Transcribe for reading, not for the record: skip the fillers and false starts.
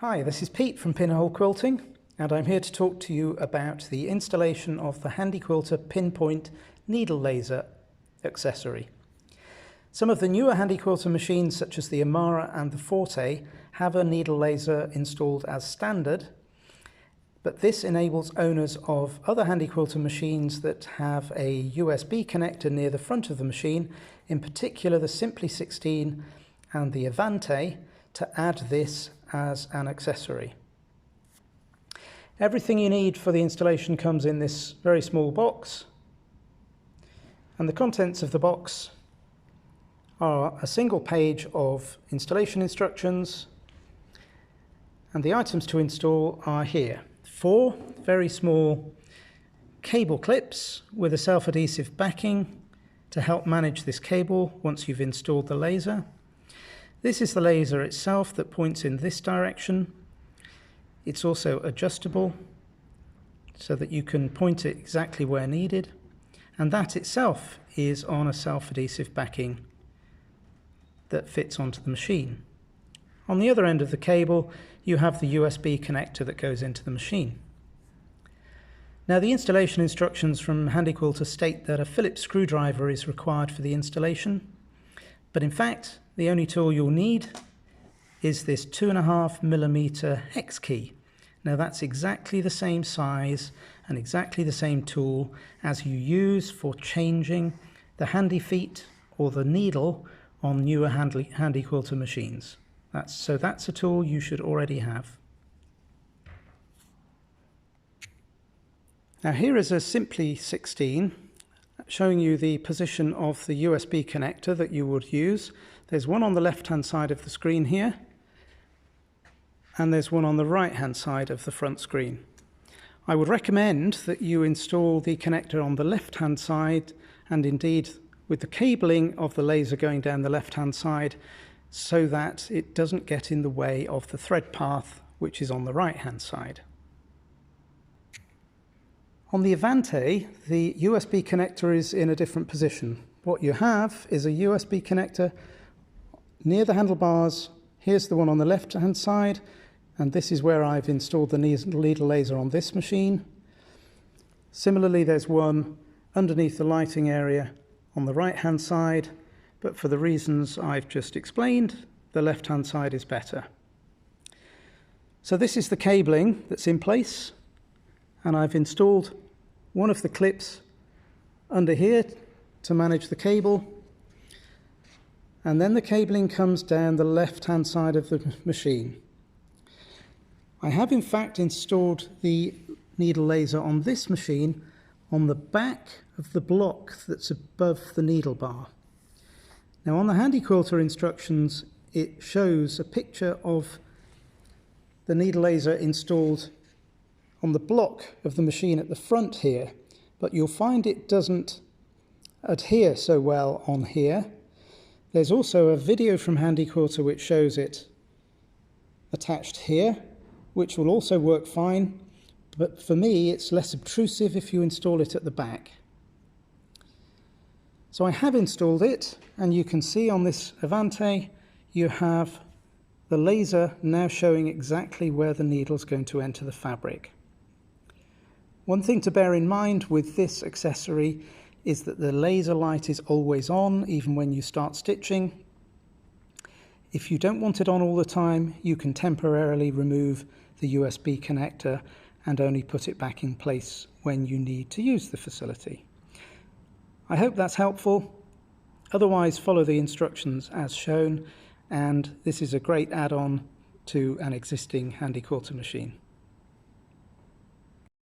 Hi, this is Pete from Pinhole Quilting, and I'm here to talk to you about the installation of the Handi Quilter Pinpoint Needle Laser accessory. Some of the newer Handi Quilter machines, such as the Amara and the Forte, have a needle laser installed as standard, but this enables owners of other Handi Quilter machines that have a USB connector near the front of the machine, in particular the Simply 16 and the Avante, to add this as an accessory. Everything you need for the installation comes in this very small box, and the contents of the box are a single page of installation instructions, and the items to install are here. 4 very small cable clips with a self-adhesive backing to help manage this cable once you've installed the laser. This is the laser itself that points in this direction. It's also adjustable so that you can point it exactly where needed, and that itself is on a self-adhesive backing that fits onto the machine. On the other end of the cable you have the USB connector that goes into the machine. Now, the installation instructions from Handi Quilter state that a Phillips screwdriver is required for the installation, but in fact the only tool you'll need is this 2.5mm hex key. Now, that's exactly the same size and exactly the same tool as you use for changing the handi feet or the needle on newer Handi Quilter machines. So that's a tool you should already have. Now, here is a Simply 16 showing you the position of the USB connector that you would use. There's one on the left-hand side of the screen here, and there's one on the right-hand side of the front screen. I would recommend that you install the connector on the left-hand side, and indeed with the cabling of the laser going down the left-hand side, so that it doesn't get in the way of the thread path, which is on the right-hand side. On the Avante, the USB connector is in a different position. What you have is a USB connector near the handlebars. Here's the one on the left-hand side, and this is where I've installed the needle laser on this machine. Similarly, there's one underneath the lighting area on the right-hand side, but for the reasons I've just explained, the left-hand side is better. So this is the cabling that's in place, and I've installed one of the clips under here to manage the cable, and then the cabling comes down the left-hand side of the machine. I have in fact installed the needle laser on this machine on the back of the block that's above the needle bar. Now, on the Handi Quilter instructions it shows a picture of the needle laser installed on the block of the machine at the front here, but you'll find it doesn't adhere so well on here. There's also a video from Handi Quilter which shows it attached here, which will also work fine, but for me it's less obtrusive if you install it at the back. So I have installed it, and you can see on this Avante you have the laser now showing exactly where the needle is going to enter the fabric. One thing to bear in mind with this accessory is that the laser light is always on, even when you start stitching. If you don't want it on all the time, you can temporarily remove the USB connector and only put it back in place when you need to use the facility. I hope that's helpful. Otherwise, follow the instructions as shown, and this is a great add-on to an existing Handi Quilter machine.